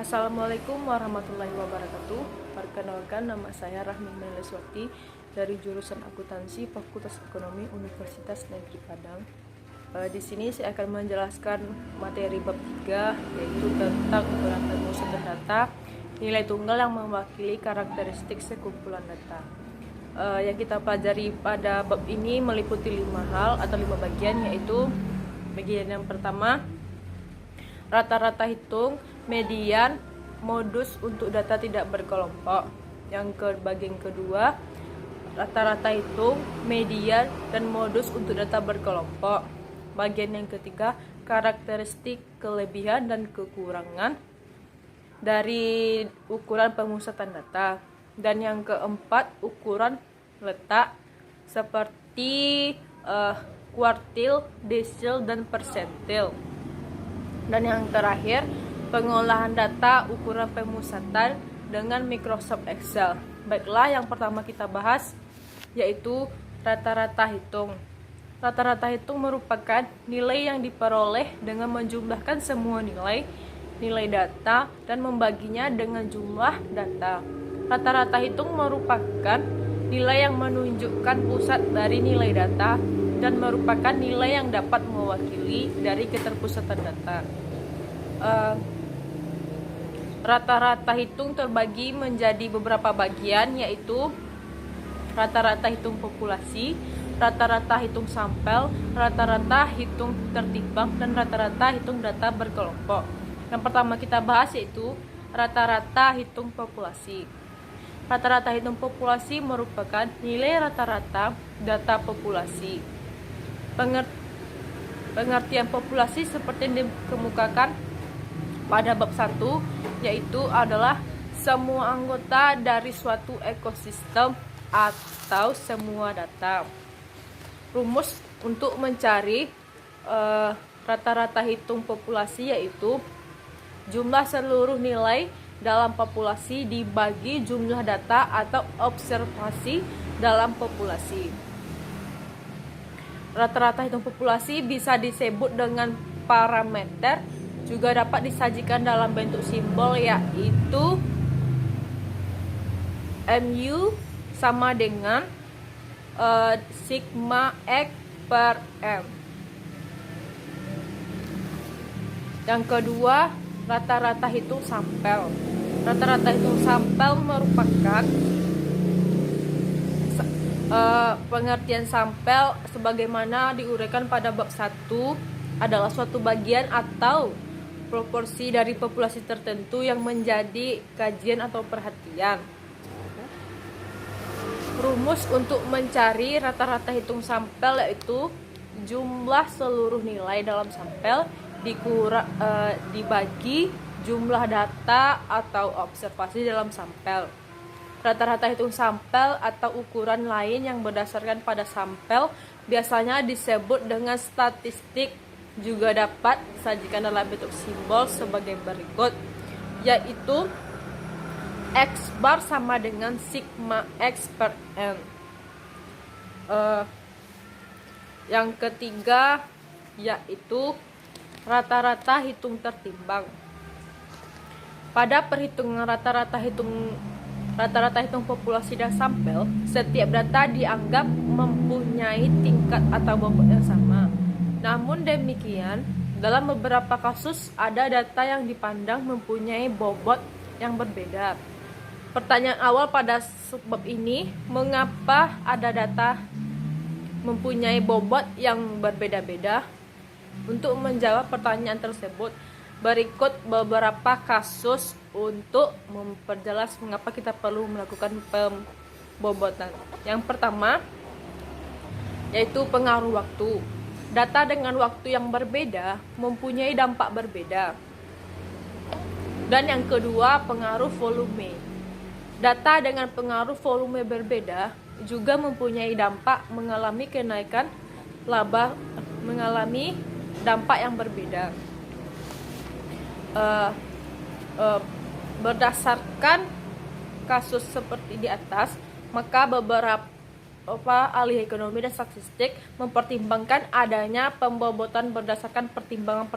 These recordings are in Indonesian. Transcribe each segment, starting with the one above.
Assalamualaikum warahmatullahi wabarakatuh. Perkenalkan, nama saya Rahmi Meleswati dari jurusan Akuntansi Fakultas Ekonomi Universitas Negeri Padang. Di sini saya akan menjelaskan materi bab 3, yaitu tentang ukuran pemusatan data, nilai tunggal yang mewakili karakteristik sekumpulan data. Yang kita pelajari pada bab ini meliputi 5 hal atau 5 bagian, yaitu bagian yang pertama, rata-rata hitung, median, modus untuk data tidak berkelompok. Bagian kedua, rata-rata hitung, median, dan modus untuk data berkelompok. Bagian yang ketiga, karakteristik, kelebihan, dan kekurangan dari ukuran pemusatan data. Dan yang keempat, ukuran letak seperti kuartil, desil, dan persentil. Dan yang terakhir, pengolahan data ukuran pemusatan dengan Microsoft Excel. Baiklah, yang pertama kita bahas yaitu rata-rata hitung. Rata-rata hitung merupakan nilai yang diperoleh dengan menjumlahkan semua nilai data dan membaginya dengan jumlah data. Rata-rata hitung merupakan nilai yang menunjukkan pusat dari nilai data dan merupakan nilai yang dapat mewakili dari keterpusatan data. Rata-rata hitung terbagi menjadi beberapa bagian, yaitu rata-rata hitung populasi, rata-rata hitung sampel, rata-rata hitung tertimbang, dan rata-rata hitung data berkelompok. Yang pertama kita bahas yaitu rata-rata hitung populasi. Rata-rata hitung populasi merupakan nilai rata-rata data populasi. Pengertian populasi seperti yang dikemukakan pada bab 1, yaitu adalah semua anggota dari suatu ekosistem atau semua data. Rumus untuk mencari rata-rata hitung populasi yaitu jumlah seluruh nilai dalam populasi dibagi jumlah data atau observasi dalam populasi. Rata-rata hitung populasi bisa disebut dengan parameter, juga dapat disajikan dalam bentuk simbol, yaitu MU sama dengan sigma X per M. Yang kedua, rata-rata hitung sampel. Rata-rata hitung sampel merupakan pengertian sampel sebagaimana diuraikan pada bab 1 adalah suatu bagian atau proporsi dari populasi tertentu yang menjadi kajian atau perhatian. Rumus untuk mencari rata-rata hitung sampel yaitu jumlah seluruh nilai dalam sampel dibagi jumlah data atau observasi dalam sampel. Rata-rata hitung sampel atau ukuran lain yang berdasarkan pada sampel biasanya disebut dengan statistik, juga dapat disajikan dalam bentuk simbol sebagai berikut, yaitu X bar sama dengan sigma X per M. Yang ketiga yaitu rata-rata hitung tertimbang. Pada perhitungan rata-rata hitung populasi dan sampel, setiap data dianggap mempunyai tingkat atau bobot yang sama. Namun demikian, dalam beberapa kasus ada data yang dipandang mempunyai bobot yang berbeda. Pertanyaan awal pada subbab ini, mengapa ada data mempunyai bobot yang berbeda-beda? Untuk menjawab pertanyaan tersebut, berikut beberapa kasus untuk memperjelas mengapa kita perlu melakukan pembobotan. Yang pertama yaitu pengaruh waktu. Data dengan waktu yang berbeda mempunyai dampak berbeda. Dan yang kedua, pengaruh volume. Data dengan pengaruh volume berbeda juga mempunyai dampak mengalami kenaikan laba, mengalami dampak yang berbeda. Berdasarkan kasus seperti di atas, maka beberapa ahli ekonomi dan statistik mempertimbangkan adanya pembobotan berdasarkan pertimbangan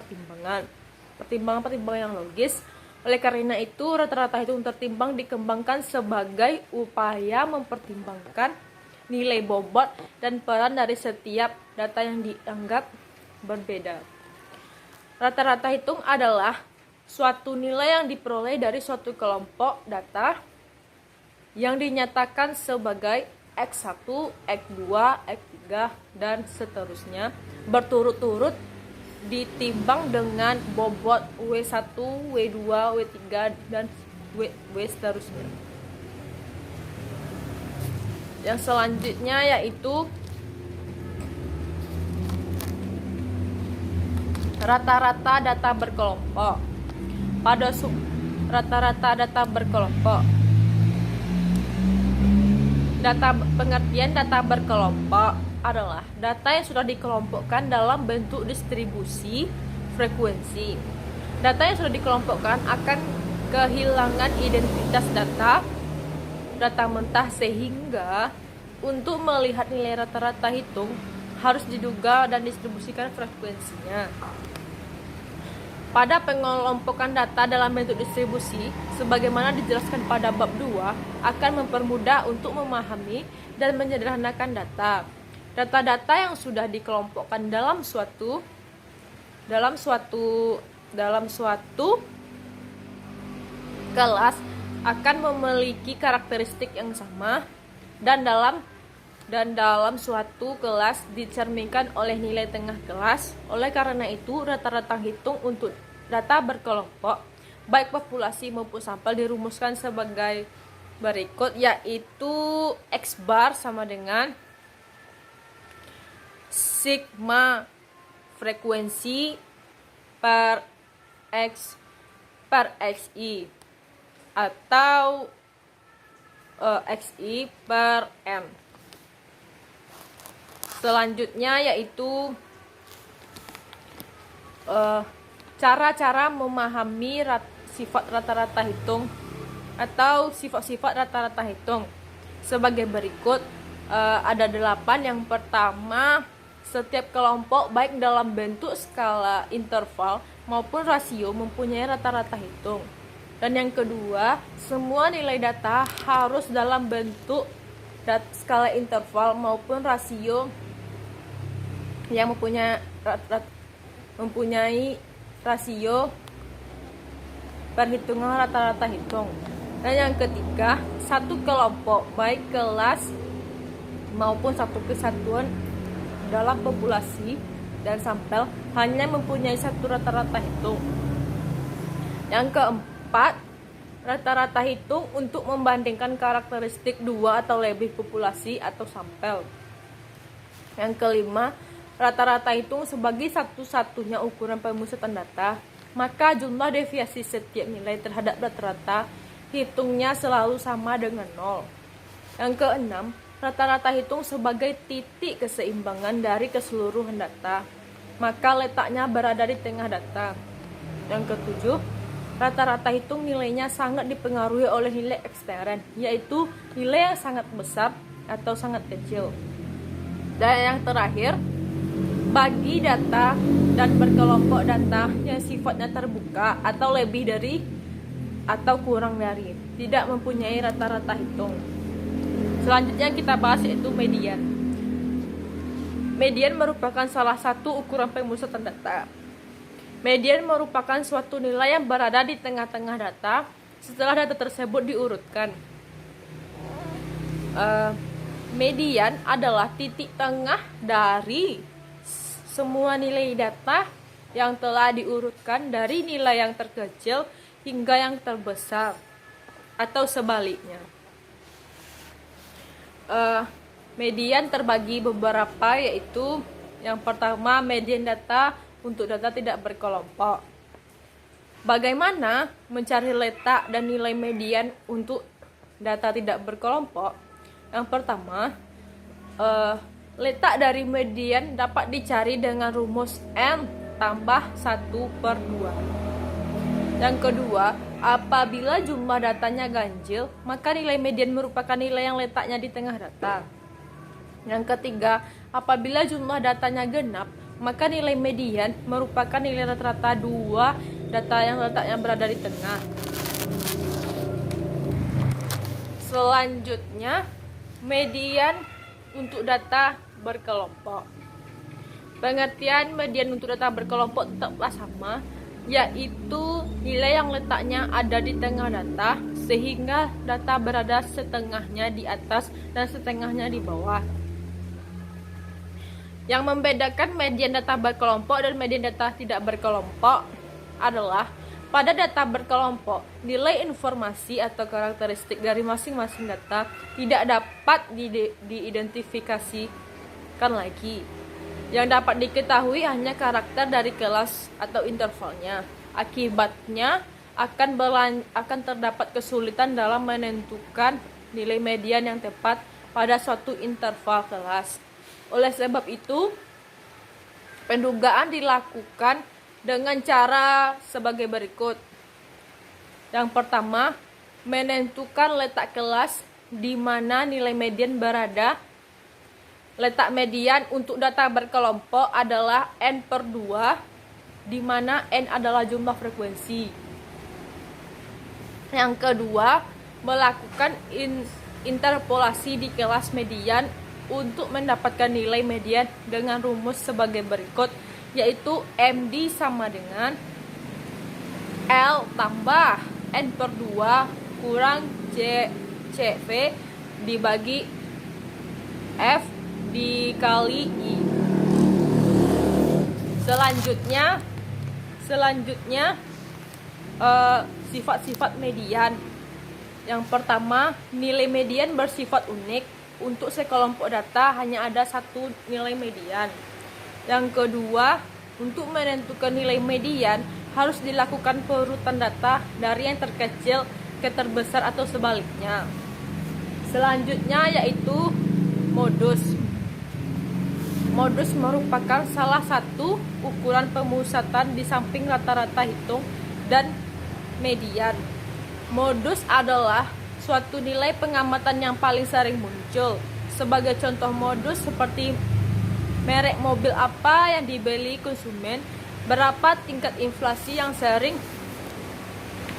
yang logis, Oleh karena itu, rata-rata hitung tertimbang dikembangkan sebagai upaya mempertimbangkan nilai bobot dan peran dari setiap data yang dianggap berbeda. Rata-rata hitung adalah suatu nilai yang diperoleh dari suatu kelompok data yang dinyatakan sebagai X1, X2, X3, dan seterusnya berturut-turut ditimbang dengan bobot W1, W2, W3, dan W seterusnya. Yang selanjutnya yaitu rata-rata data berkelompok. Pada rata-rata data berkelompok, pengertian data berkelompok adalah data yang sudah dikelompokkan dalam bentuk distribusi frekuensi. Data yang sudah dikelompokkan akan kehilangan identitas data mentah, sehingga untuk melihat nilai rata-rata hitung harus diduga dan distribusikan frekuensinya. Pada pengelompokan data dalam bentuk distribusi, sebagaimana dijelaskan pada bab 2, akan mempermudah untuk memahami dan menyederhanakan data. Data-data yang sudah dikelompokkan dalam suatu kelas akan memiliki karakteristik yang sama dan dalam suatu kelas dicerminkan oleh nilai tengah kelas. Oleh karena itu, rata-rata hitung untuk data berkelompok, baik populasi maupun sampel, dirumuskan sebagai berikut, yaitu X bar sama dengan sigma frekuensi per xi atau xi per n. Selanjutnya yaitu cara-cara memahami sifat rata-rata hitung atau sifat-sifat rata-rata hitung sebagai berikut. Ada 8. Yang pertama, setiap kelompok baik dalam bentuk skala interval maupun rasio mempunyai rata-rata hitung. Dan yang kedua, semua nilai data harus dalam bentuk skala interval maupun rasio yang mempunyai rasio perhitungan rata-rata hitung. Dan yang ketiga, satu kelompok baik kelas maupun satu kesatuan dalam populasi dan sampel hanya mempunyai satu rata-rata hitung. Yang keempat, rata-rata hitung untuk membandingkan karakteristik dua atau lebih populasi atau sampel. Yang kelima, rata-rata hitung sebagai satu-satunya ukuran pemusatan data, maka jumlah deviasi setiap nilai terhadap rata-rata hitungnya selalu sama dengan 0. Yang keenam, rata-rata hitung sebagai titik keseimbangan dari keseluruhan data, maka letaknya berada di tengah data. Yang ketujuh, rata-rata hitung nilainya sangat dipengaruhi oleh nilai ekstern, yaitu nilai yang sangat besar atau sangat kecil. Dan yang terakhir, bagi data dan berkelompok data yang sifatnya terbuka atau lebih dari atau kurang dari, tidak mempunyai rata-rata hitung. Selanjutnya kita bahas yaitu median. Median merupakan salah satu ukuran pemusatan data. Median merupakan suatu nilai yang berada di tengah-tengah data setelah data tersebut diurutkan. Median adalah titik tengah dari semua nilai data yang telah diurutkan dari nilai yang terkecil hingga yang terbesar atau sebaliknya. Median terbagi beberapa, yaitu yang pertama, median data untuk data tidak berkelompok. Bagaimana mencari letak dan nilai median untuk data tidak berkelompok? Yang pertama, letak dari median dapat dicari dengan rumus N tambah 1/2. Yang kedua, apabila jumlah datanya ganjil, maka nilai median merupakan nilai yang letaknya di tengah data. Yang ketiga, apabila jumlah datanya genap, maka nilai median merupakan nilai rata-rata 2 data yang letaknya berada di tengah. Selanjutnya, median untuk data berkelompok. Pengertian median untuk data berkelompok tetaplah sama, yaitu nilai yang letaknya ada di tengah data, sehingga data berada setengahnya di atas dan setengahnya di bawah. Yang membedakan median data berkelompok dan median data tidak berkelompok adalah pada data berkelompok, nilai informasi atau karakteristik dari masing-masing data tidak dapat diidentifikasikan lagi. Yang dapat diketahui hanya karakter dari kelas atau intervalnya. Akibatnya akan terdapat kesulitan dalam menentukan nilai median yang tepat pada suatu interval kelas. Oleh sebab itu, pendugaan dilakukan dengan cara sebagai berikut. Yang pertama, menentukan letak kelas di mana nilai median berada. Letak median untuk data berkelompok adalah N/2, di mana N adalah jumlah frekuensi. Yang kedua, melakukan interpolasi di kelas median untuk mendapatkan nilai median dengan rumus sebagai berikut, yaitu MD sama dengan L tambah N/2 kurang CV dibagi F dikali I. Selanjutnya sifat-sifat median. Yang pertama, nilai median bersifat unik. Untuk sekelompok data hanya ada satu nilai median. Yang kedua, untuk menentukan nilai median harus dilakukan perurutan data dari yang terkecil ke terbesar atau sebaliknya. Selanjutnya yaitu modus. Modus merupakan salah satu ukuran pemusatan di samping rata-rata hitung dan median. Modus adalah suatu nilai pengamatan yang paling sering muncul. Sebagai contoh modus seperti merek mobil apa yang dibeli konsumen, berapa tingkat inflasi yang sering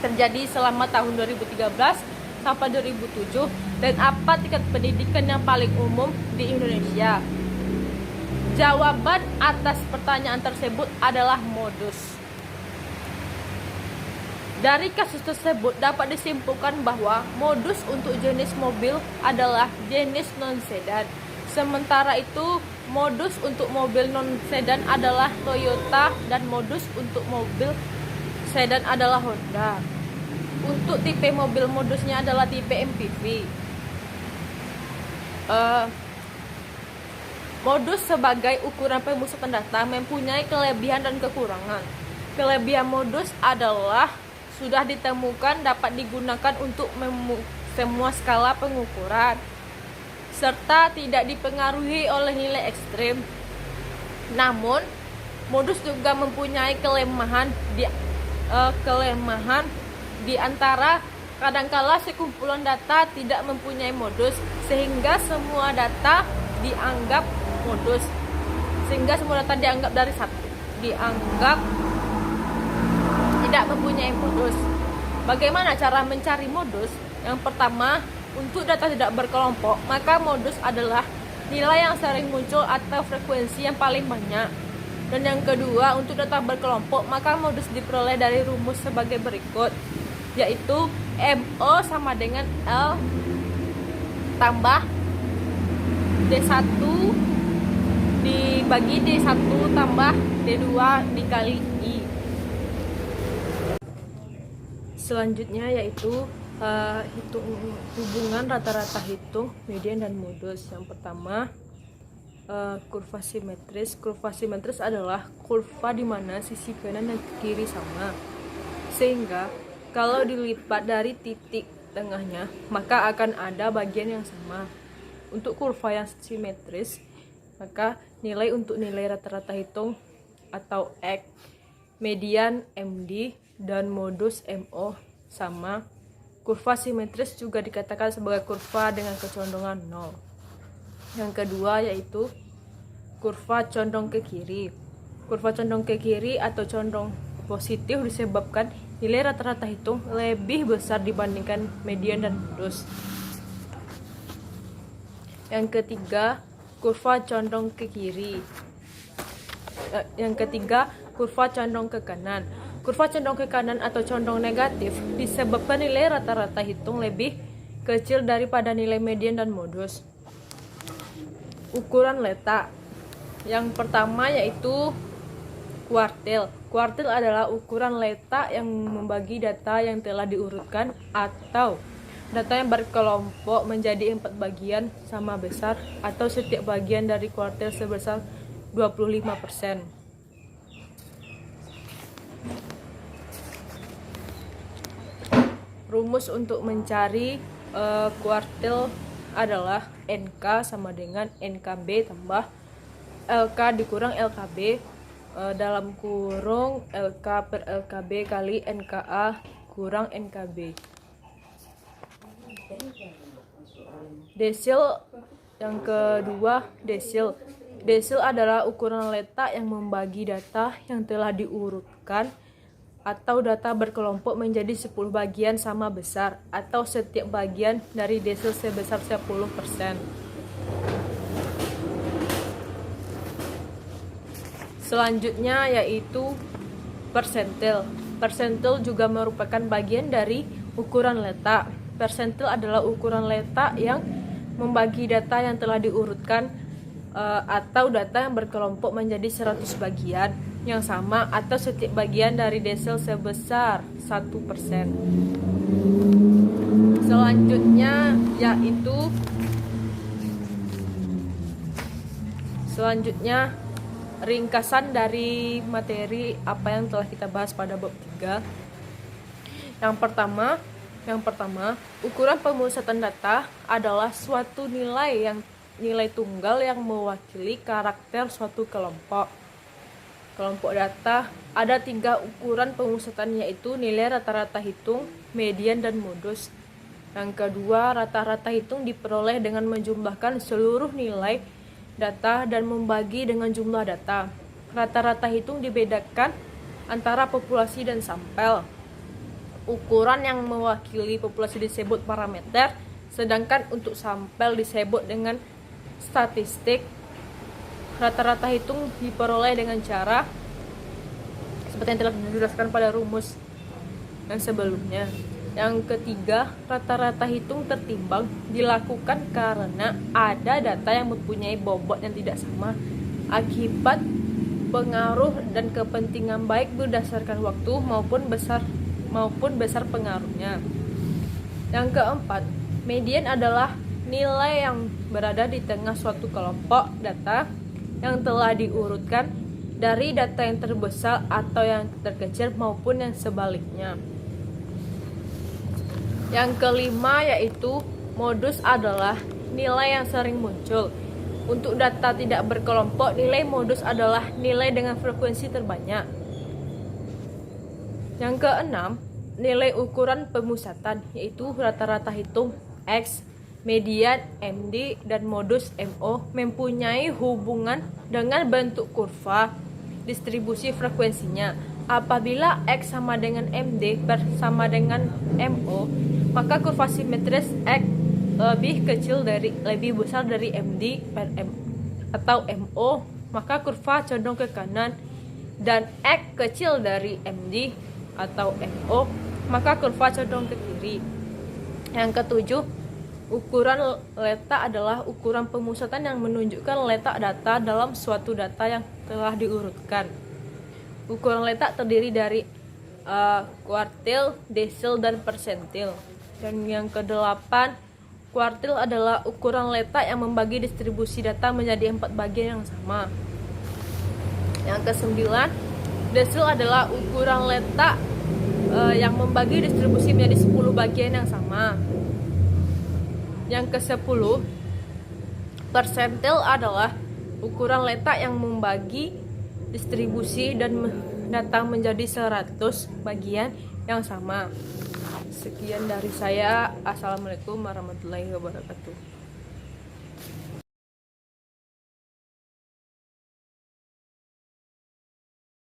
terjadi selama tahun 2013 sampai 2007, dan apa tingkat pendidikan yang paling umum di Indonesia. Jawaban atas pertanyaan tersebut adalah modus. Dari kasus tersebut dapat disimpulkan bahwa modus untuk jenis mobil adalah jenis non-sedan. Sementara itu, modus untuk mobil non-sedan adalah Toyota dan modus untuk mobil sedan adalah Honda. Untuk tipe mobil modusnya adalah tipe MPV. Modus sebagai ukuran pemusatan data mempunyai kelebihan dan kekurangan. Kelebihan modus adalah sudah ditemukan dapat digunakan untuk semua skala pengukuran, serta tidak dipengaruhi oleh nilai ekstrim. Namun, modus juga mempunyai kelemahan di antara kadangkala sekumpulan data tidak mempunyai modus, sehingga semua data dianggap modus. Dianggap tidak mempunyai modus. Bagaimana cara mencari modus? Yang pertama, untuk data tidak berkelompok, maka modus adalah nilai yang sering muncul atau frekuensi yang paling banyak. Dan yang kedua, untuk data berkelompok, maka modus diperoleh dari rumus sebagai berikut, yaitu MO sama dengan L tambah D1 dibagi D1 tambah D2 dikali I. Selanjutnya yaitu hubungan rata-rata hitung, median, dan modus. Yang pertama, kurva simetris. Kurva simetris adalah kurva di mana sisi kanan dan kiri sama, sehingga kalau dilipat dari titik tengahnya maka akan ada bagian yang sama. Untuk kurva yang simetris, maka nilai untuk nilai rata-rata hitung atau X, median MD, dan modus MO sama. Kurva simetris juga dikatakan sebagai kurva dengan kecondongan 0. Yang kedua yaitu kurva condong ke kiri. Kurva condong ke kiri atau condong positif disebabkan nilai rata-rata hitung lebih besar dibandingkan median dan modus. Yang ketiga, kurva condong ke kiri. Yang ketiga, kurva condong ke kanan. Kurva condong ke kanan atau condong negatif disebabkan nilai rata-rata hitung lebih kecil daripada nilai median dan modus. Ukuran letak. Yang pertama yaitu kuartil. Kuartil adalah ukuran letak yang membagi data yang telah diurutkan atau data yang berkelompok menjadi 4 bagian sama besar atau setiap bagian dari kuartil sebesar 25%. Rumus untuk mencari kuartil adalah NK sama dengan NKB tambah LK dikurang LKB dalam kurung LK per LKB kali NKA kurang NKB. Desil. Yang kedua, desil. Desil adalah ukuran letak yang membagi data yang telah diurutkan atau data berkelompok menjadi 10 bagian sama besar atau setiap bagian dari desil sebesar 10%. Selanjutnya yaitu persentil. Persentil juga merupakan bagian dari ukuran letak. Persentil adalah ukuran letak yang membagi data yang telah diurutkan atau data yang berkelompok menjadi 100 bagian yang sama atau setiap bagian dari desil sebesar 1%. Selanjutnya ringkasan dari materi apa yang telah kita bahas pada bab 3. Yang pertama, ukuran pemusatan data adalah suatu nilai tunggal yang mewakili karakter suatu kelompok. Kelompok data ada 3 ukuran pemusatan yaitu nilai rata-rata hitung, median, dan modus. Yang kedua, rata-rata hitung diperoleh dengan menjumlahkan seluruh nilai data dan membagi dengan jumlah data. Rata-rata hitung dibedakan antara populasi dan sampel. Ukuran yang mewakili populasi disebut parameter, sedangkan untuk sampel disebut dengan statistik. Rata-rata hitung diperoleh dengan cara seperti yang telah dijelaskan pada rumus yang sebelumnya. Yang ketiga, rata-rata hitung tertimbang dilakukan karena ada data yang mempunyai bobot yang tidak sama akibat pengaruh dan kepentingan baik berdasarkan waktu maupun besar pengaruhnya. Yang keempat, median adalah nilai yang berada di tengah suatu kelompok data yang telah diurutkan dari data yang terbesar atau yang terkecil maupun yang sebaliknya. Yang kelima yaitu modus adalah nilai yang sering muncul. Untuk data tidak berkelompok, nilai modus adalah nilai dengan frekuensi terbanyak. Yang keenam, nilai ukuran pemusatan yaitu rata-rata hitung X, median MD, dan modus MO mempunyai hubungan dengan bentuk kurva distribusi frekuensinya. Apabila X sama dengan MD bersama dengan MO, maka kurva simetris X lebih besar dari MD per M atau MO, maka kurva condong ke kanan, dan X kecil dari MD atau MO, maka kurva condong ke kiri. Yang ketujuh, ukuran letak adalah ukuran pemusatan yang menunjukkan letak data dalam suatu data yang telah diurutkan. Ukuran letak terdiri dari kuartil, desil, dan persentil. Dan yang kedelapan, kuartil adalah ukuran letak yang membagi distribusi data menjadi 4 bagian yang sama. Yang kesembilan, desil adalah ukuran letak yang membagi distribusi menjadi 10 bagian yang sama. Yang ke-10, persentil adalah ukuran letak yang membagi distribusi dan data menjadi 100 bagian yang sama. Sekian dari saya. Assalamualaikum warahmatullahi wabarakatuh.